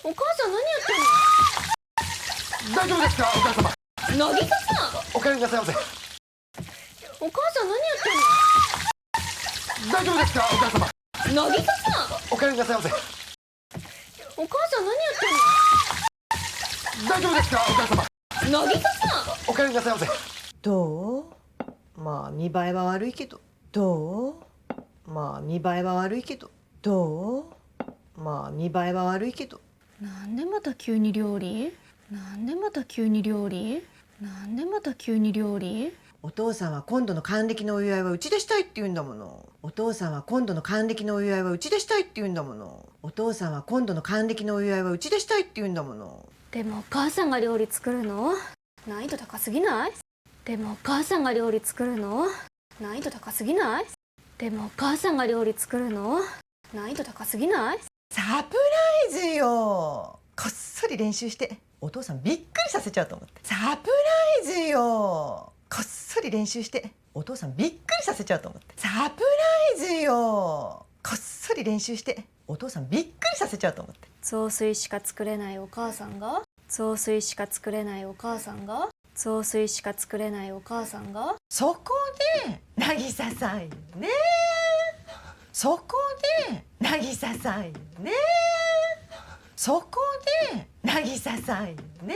お母さん何やってんの？大丈夫ですか、お母様。渚さん、お帰りなさいませ。お母さん何やって大丈夫ですか、お母様。んの？渚さん、お帰りなさいませ。お母さん何やって大丈夫ですか、お母様。んの？渚さん、お帰りなさいませ。どう？まあ見栄えは悪いけど。どう？まあ見栄えは悪いけど。どう？まあ見栄えは悪いけど。なんでまた急に料理？なんでまた急に料理？なんでまた急に料理？お父さんは今度の還暦のお祝いはうちでしたいって言うんだもの。お父さんは今度の還暦のお祝いはうちでしたいって言うんだもの。お父さんは今度の還暦のお祝いはうちでしたいって言うんだもの。でもお母さんが料理作るの難易度高すぎない？でもお母さんが料理作るの難易度高すぎない？でもお母さんが料理作るの難易度高すぎない？サプライズよ。こっそり練習してお父さんびっくりさせちゃうと思って。サプライズよ。こっそり練習してお父さんびっくりさせちゃうと思って。サプライズよ。こっそり練習してお父さんびっくりさせちゃうと思って。雑炊しか作れないお母さんが雑炊しか作れないお母さんが雑炊しか作れないお母さんがそこで渚さんよね。そこで渚さんよね。そこで渚さんよね。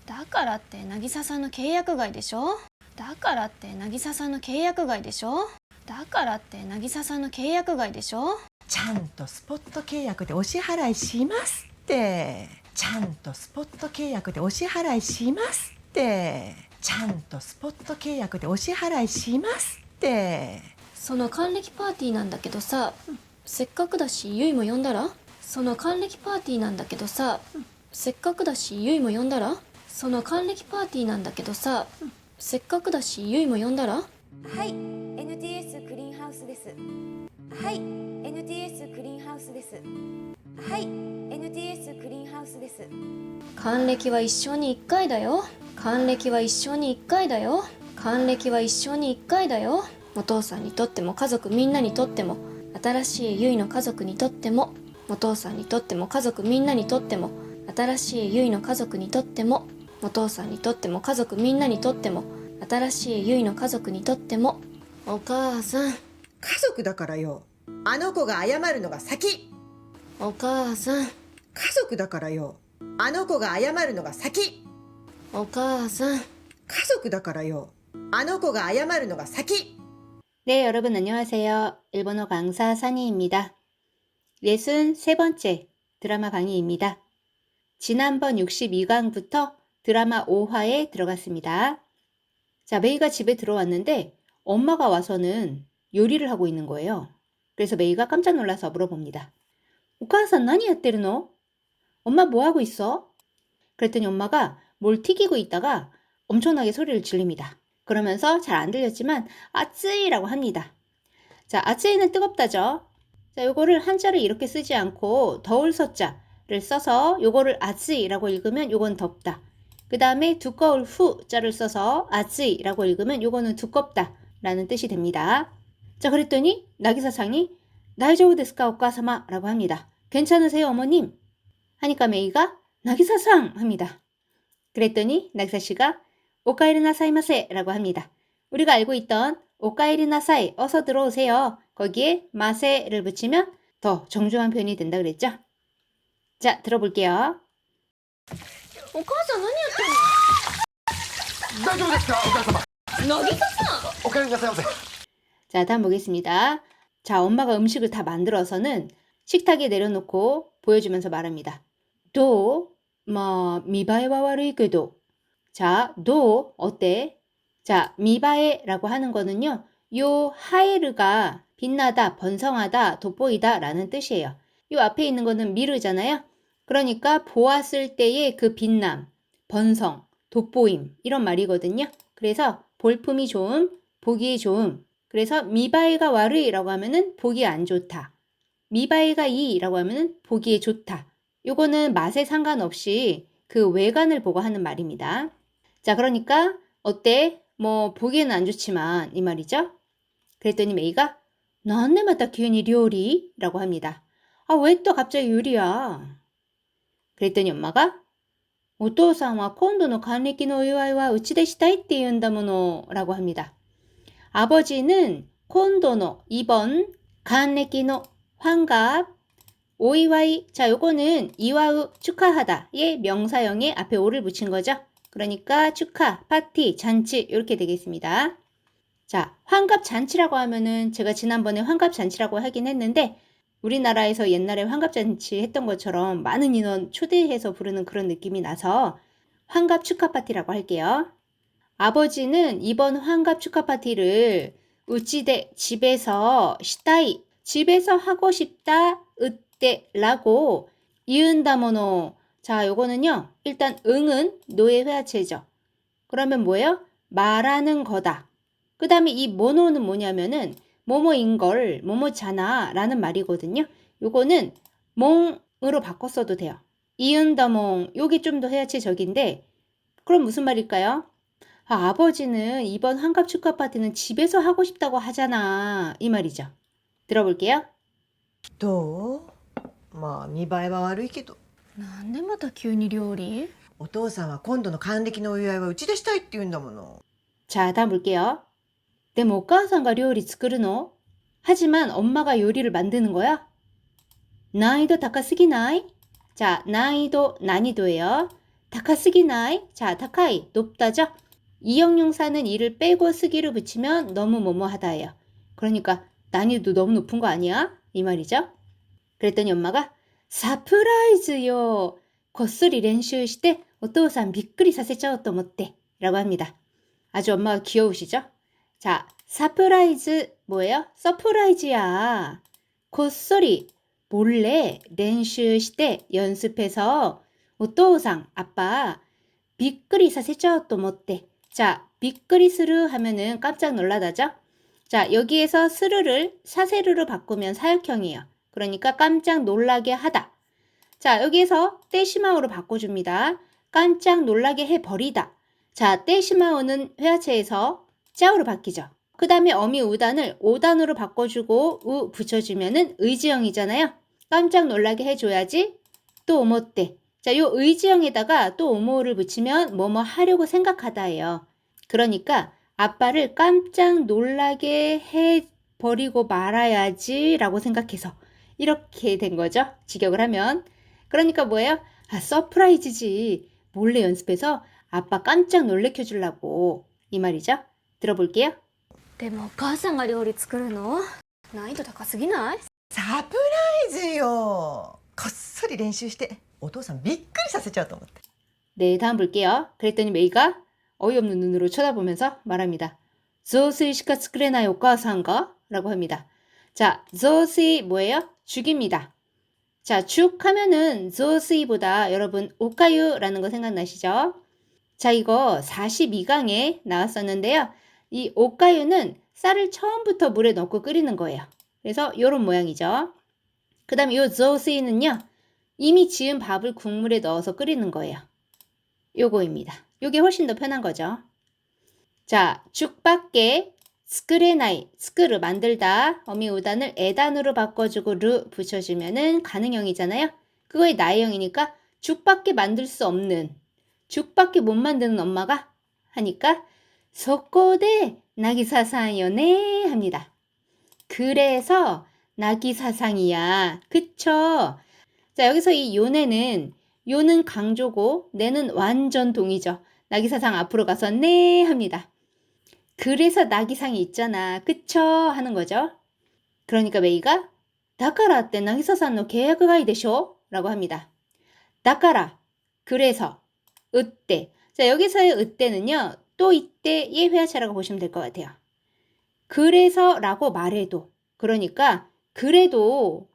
だからって渚さんの契約外でしょ？だからって渚さんの契約外でしょ？だからって渚さんの契約外でしょ？ちゃんとスポット契約でお支払いしますって。ちゃんとスポット契約でお支払いしますって。ちゃんとスポット契約でお支払いしますって。その還暦パーティーなんだけどさ、せっかくだしゆいも呼んだら？その還暦パーティーなんだけどさ、せっかくだしゆいも呼んだら？その還暦パーティーなんだけどさ、せっかくだしゆいも呼んだら？はい、NTS クリーンハウスです。はい、NTS クリーンハウスです。はい、NTS クリーンハウスです。還暦は一生に一回だよ。還暦は一生に一回だよ。還暦は一生に一回だよ。お父さんにとっても家族みんなにとっても、新しいゆいの家族にとっても、お父さんにとっても家族みんなにとっても、新しいゆいの家族にとっても、お父さんにとっても家族みんなにとっても、新しいゆいの家族にとっても、お母さん、家族だからよ。あの子が謝るのが先。お母さん、家族だからよ。あの子が謝るのが先。お母さん。家族だからよ.あの子が謝るのが先. 네, 여러분 안녕하세요. 일본어 강사 산이입니다. 63번째 드라마 강의입니다. 지난번 62강부터 드라마 5화에 들어갔습니다. 자, 메이가 집에 들어왔는데 엄마가 와서는 요리를 하고 있는 거예요. 그래서 메이가 깜짝 놀라서 물어봅니다. 오카아산何やってるの? 엄마 뭐 하고 있어? 그랬더니 엄마가 뭘 튀기고 있다가 엄청나게 소리를 질립니다. 그러면서 잘 안 들렸지만 아쯔이라고 합니다. 자, 아쯔이는 뜨겁다죠. 자, 요거를 한자를 이렇게 쓰지 않고 더울 서자를 써서 요거를 아쯔이라고 읽으면 요건 덥다. 그 다음에 두꺼울 후자를 써서 아쯔이라고 읽으면 요거는 두껍다 라는 뜻이 됩니다. 자, 그랬더니 나기사상이 다이조부 데스까 오카사마 라고 합니다. 괜찮으세요 어머님? 하니까 메이가 나기사상 합니다. 그랬더니 나기사씨가 오카에리나사이마세 라고 합니다. 우리가 알고 있던 오카에리나사이 어서 들어오세요. 거기에 마세를 붙이면 더 정중한 표현이 된다 그랬죠? 자, 들어볼게요. お母さん何やってんの？大丈夫ですか、お母様。渚さん、お帰りなさいませ。 자, 다음 보겠습니다. 자, 엄마가 음식을 다 만들어서는 식탁에 내려놓고 보여주면서 말합니다. 도, 미바에와 와르이게도. 자, 도, 어때? 자, 미바에라고 하는 거는요. 요 하에르가 빛나다, 번성하다, 돋보이다 라는 뜻이에요. 요 앞에 있는 거는 미르잖아요. 그러니까 보았을 때의 그 빛남, 번성, 돋보임 이런 말이거든요. 그래서 볼품이 좋음, 보기 좋음. 그래서 미바에가 와르이라고 하면은 보기 안 좋다. 미바에가 이라고 하면은 보기에 좋다. 요거는 맛에 상관없이 그 외관을 보고 하는 말입니다. 자, 그러니까 어때? 뭐 보기에는 안 좋지만 이 말이죠. 그랬더니 메이가 난네 마타 기운이 요리? 라고 합니다. 아, 왜 또 갑자기 요리야? 그랬더니 엄마가 お父さんは今度の還暦のお祝いはうちでしたいって言うんだもの라고 합니다. 아버지는 今度の 이번 還暦の 환갑 오이와이 자 요거는 이와우 축하하다의 명사형에 앞에 오를 붙인 거죠. 그러니까 축하, 파티, 잔치 이렇게 되겠습니다. 자, 환갑 잔치라고 하면은 제가 지난번에 환갑 잔치라고 하긴 했는데 우리나라에서 옛날에 환갑 잔치 했던 것처럼 많은 인원 초대해서 부르는 그런 느낌이 나서 환갑 축하 파티라고 할게요. 아버지는 이번 환갑 축하 파티를 우찌대 집에서 시타이 집에서 하고 싶다 으때라고 이은다모노 자 요거는요 일단 응은 노의 회화체죠. 그러면 뭐예요? 말하는 거다. 그 다음에 이 모노는 뭐냐면은 뭐뭐인 걸 뭐뭐잖아 라는 말이거든요. 요거는 몽으로 바꿨어도 돼요. 이은다몽 요게 좀 더 회화체적인데 그럼 무슨 말일까요? 아버지는 이번 환갑 축하 파티는 집에서 하고 싶다고 하잖아 이 말이죠. 들어볼게요. どう？まあ見栄えは悪いけど、なんでまた急に料理？お父さんは今度の還暦のお祝いはうちでしたいって言うんだもの。 자, 다음 볼게요. でもお母さんが料理作るの? 하지만 엄마가 요리를 만드는 거야? 난이도 다카스기나이? 자, 난이도 난이도예요. 다카스기나이? 자, 다카이 높다죠? 이형용사는 이를 빼고 쓰기를 붙이면 너무 뭐뭐하다예요. 그러니까 난이도 너무 높은 거 아니야? 이 말이죠. 그랬더니 엄마가 사프라이즈요. 겉소리練習して お父さんびっくりさせちゃおうと思って라고 합니다. 아주 엄마가 귀여우시죠? 자, 사프라이즈 뭐예요? 서프라이즈야. 겉소리 몰래 練習して 연습해서 お父さん 아빠 びっくりさせちゃおうと思って 자, びっくりする 하면은 깜짝 놀라다죠? 자, 여기에서 스르를 사세르로 바꾸면 사역형이에요. 그러니까 깜짝 놀라게 하다. 자, 여기에서 떼시마오로 바꿔줍니다. 깜짝 놀라게 해버리다. 자, 떼시마오는 회화체에서 짜오로 바뀌죠. 그 다음에 어미 우단을 오단으로 바꿔주고 우 붙여주면은 의지형이잖아요. 깜짝 놀라게 해줘야지. 또 오모떼. 자, 요 의지형에다가 또 오모를 붙이면 뭐뭐 하려고 생각하다예요. 그러니까 아빠를 깜짝 놀라게 해버리고 말아야지 라고 생각해서 이렇게 된 거죠. 직역을 하면. 그러니까 뭐예요? 아, 서프라이즈지. 몰래 연습해서 아빠 깜짝 놀래켜 주려고 이 말이죠. 들어볼게요. でもお母さんが料理作るの？難易度高すぎない？サプライズよ。こっそり練習してお父さんびっくりさせちゃうと思って。 네, 다음 볼게요. 그랬더니 메이가 어이없는 눈으로 쳐다보면서 말합니다. 조스이 시카 스크레나이 오카상가? 라고 합니다. 자, 조스이 뭐예요? 죽입니다. 자, 죽 하면은 조스이보다 여러분 오카유라는 거 생각나시죠? 자, 이거 42강에 나왔었는데요. 이 오카유는 쌀을 처음부터 물에 넣고 끓이는 거예요. 그래서 요런 모양이죠. 그 다음에 요 조스이는요. 이미 지은 밥을 국물에 넣어서 끓이는 거예요. 요거입니다. 요게 훨씬 더 편한 거죠. 자, 죽밖에 스크레나이, 스크르 만들다 어미우단을 에단으로 바꿔주고 르 붙여주면은 가능형이잖아요. 그거의 나의형이니까 죽밖에 만들 수 없는 죽밖에 못 만드는 엄마가 하니까 소꼬데 나기사상이요네 합니다. 그래서 나기사상이야. 그쵸? 자, 여기서 이 요네는 요는 강조고 내는 완전 동이죠. 나기사상 앞으로 가서 네 합니다. 그래서 나기상이 있잖아. 그쵸? 하는 거죠. 그러니까 메이가 다카라 때 나기사상의 계약이 되쇼? 라고 합니다. 다카라 그래서 으때 자 여기서의 으때는요. 또 이때의 회화체라고 보시면 될 것 같아요. 그래서 라고 말해도 그러니까 그래도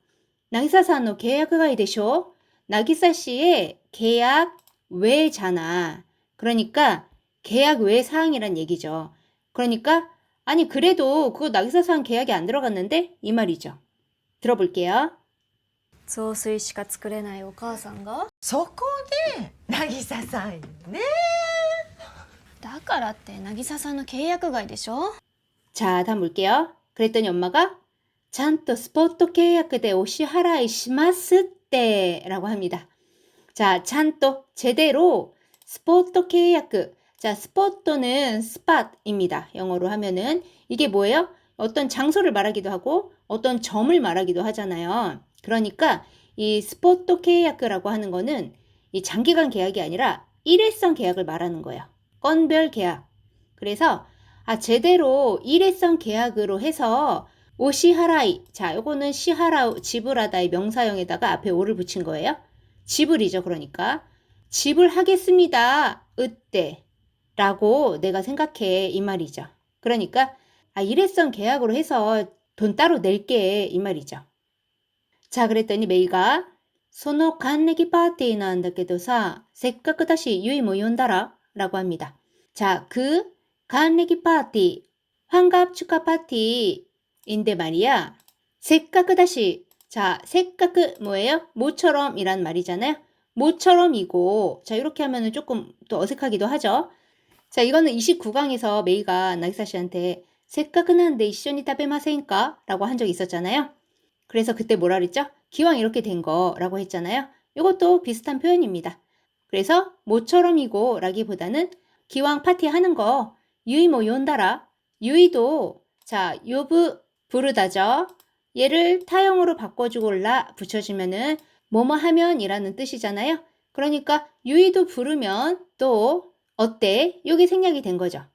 나기사상의 계약이 되쇼? 나기사 씨의 계약 외잖아. 그러니까 계약 외 사항이란 얘기죠. 그러니까 아니 그래도 그거 나기사 사항 계약이 안 들어갔는데 이 말이죠. 들어볼게요. 雑炊しか作れないお母さんが？そこで渚さんよね。だからって渚さんの契約外でしょ？ 자, 다음 볼게요. 그랬더니 엄마가 ちゃんとスポット契約でお支払いしますって라고 합니다. 자, 찬또 제대로 스포트 계약. 자, 스포트는 스팟입니다. 영어로 하면은 이게 뭐예요? 어떤 장소를 말하기도 하고 어떤 점을 말하기도 하잖아요. 그러니까 이 스포트 계약이라고 하는 거는 이 장기간 계약이 아니라 일회성 계약을 말하는 거예요. 건별 계약. 그래서 제대로 일회성 계약으로 해서 오시하라이. 자, 요거는 시하라 지불하다의 명사형에다가 앞에 오를 붙인 거예요. 지불이죠. 그러니까 지불하겠습니다. 으때 라고 내가 생각해 이 말이죠. 그러니까 일회성 계약으로 해서 돈 따로 낼게 이 말이죠. 자, 그랬더니 메이가 その還暦パーティーなんだけどさ、せっかくだしユイも呼んだら? 라고 합니다. 자, 그還暦 파티, 환갑 축하 파티인데 말이야. せっかくだし, 자, せっかく뭐예요? 모처럼 이란 말이잖아요. 모처럼이고, 자, 이렇게 하면은 조금 또 어색하기도 하죠. 자, 이거는 29강에서 메이가 나기사 씨한테 せっかくなんで一緒に食べませんか? 라고 한 적이 있었잖아요. 그래서 그때 뭐라 그랬죠? 기왕 이렇게 된 거라고 했잖아요. 이것도 비슷한 표현입니다. 그래서 모처럼이고 라기보다는 기왕 파티하는 거 유이 뭐 연다라. 유이도 자 요브 부르다죠. 얘를 타형으로 바꿔주골라 붙여주면은 뭐뭐 하면 이라는 뜻이잖아요. 그러니까 유이도 부르면 또 어때? 요게 생략이 된 거죠.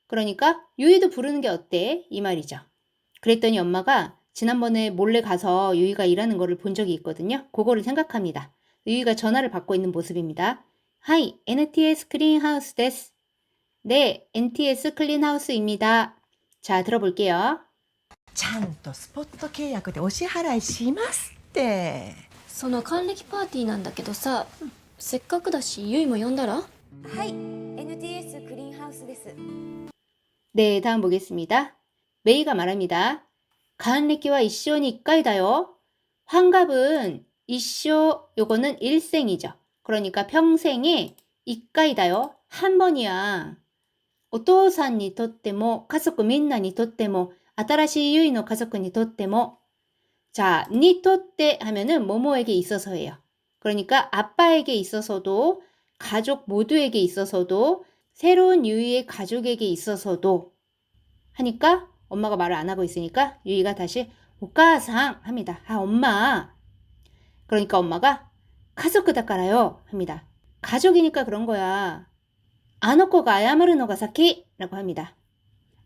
그러니까 유이도 부르는 게 어때? 이 말이죠. 그랬더니 엄마가 지난번에 몰래 가서 유이가 일하는 거를 본 적이 있거든요. 그거를 생각합니다. 유이가 전화를 받고 있는 모습입니다. 하이, NTS 클린하우스 데스. 네, NTS 클린하우스입니다. 자, 들어볼게요. ちゃんとスポット契約でお支払いしますって。その還暦パーティーなんだけどさ、せっかくだしゆいも呼んだら？はい、NTS クリーンハウスです。 네, 다음 보겠습니다. 메이가 말합니다.還暦は 一生に 1回だよ. 환갑은 一生, 요거는 일생이죠. 그러니까 평생에 1回だよ. 한 번이야. お父さんにとっても家族みんなにとっても新しいゆいの家族にとっても자, 니とって 하면은 뭐뭐에게 있어서예요. 그러니까 아빠에게 있어서도 가족 모두에게 있어서도 새로운 유이의 가족에게 있어서도 하니까 엄마가 말을 안 하고 있으니까 유이가 다시 오카상 합니다. 엄마. 그러니까 엄마가 가족だからよ 합니다. 가족이니까 그런 거야. あの子が謝るのが先 라고 합니다.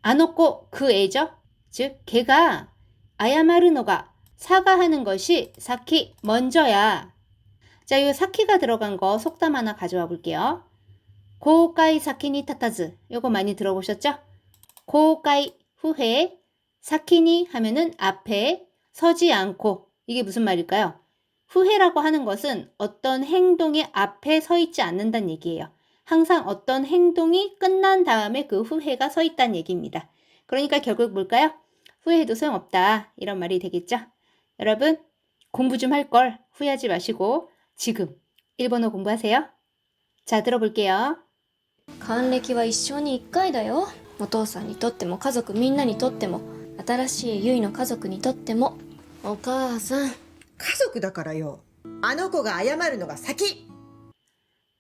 あの子, 그 애죠? 즉, 걔가 謝るのが사과하는 것이 사키 먼저야. 자, 이 사키가 들어간 거 속담 하나 가져와 볼게요. 고가이 사키니 타타즈. 요거 많이 들어보셨죠? 고가이 후회, 사키니 하면은 앞에 서지 않고. 이게 무슨 말일까요? 후회라고 하는 것은 어떤 행동의 앞에 서 있지 않는다는 얘기예요. 항상 어떤 행동이 끝난 다음에 그 후회가 서 있다는 얘기입니다. 그러니까 결국 뭘까요? 후회해도 소용없다. 이런 말이 되겠죠? 여러분, 공부 좀 할 걸 후회하지 마시고 지금 일본어 공부하세요. 자, 들어볼게요. 還暦は一生に1回だよ。お父さんにとっても家族みんなにとっても新しいゆいの家族にとってもお母さん家族だからよ。あの子が謝るのが先。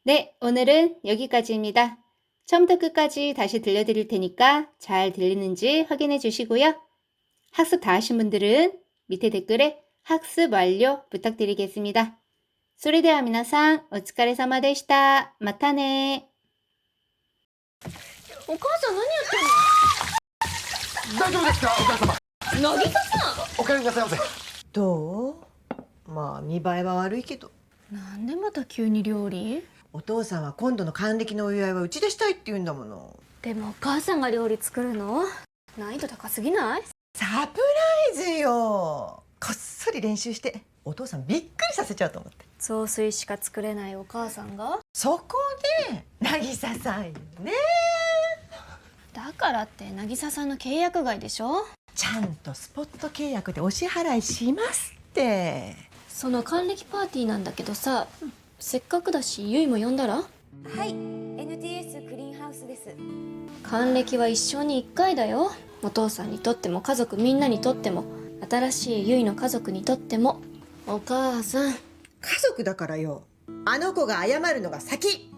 네, 오늘은 여기까지입니다. 처음부터 끝까지 다시 들려드릴 테니까 잘 들리는지 확인해 주시고요. 학습 다 하신 분들은 밑에 댓글에 학습 완료 부탁드리겠습니다. それでは皆さん、お疲れ様でした。またね。お母さん何やってんの？大丈夫ですかお母様。渚さお帰りなさいませ。どう？まあ見栄えは悪いけど。ん、なんでまた急に料理？お父さんは今度の還暦のお祝いはうちでしたいって言うんだもの。でもお母さんが料理作るの難易度高すぎない？サプライズよ。こっそり練習してお父さんびっくりさせちゃうと思って。雑炊しか作れないお母さんが？そこで渚さんよね。だからって渚さんの契約外でしょ？ちゃんとスポット契約でお支払いしますって。その還暦パーティーなんだけどさ、せっかくだしゆいも呼んだら？はい、NTS クリーンハウスです。還暦は一生に1回だよ。お父さんにとっても家族みんなにとっても新しいゆいの家族にとってもお母さん家族だからよ。あの子が謝るのが先。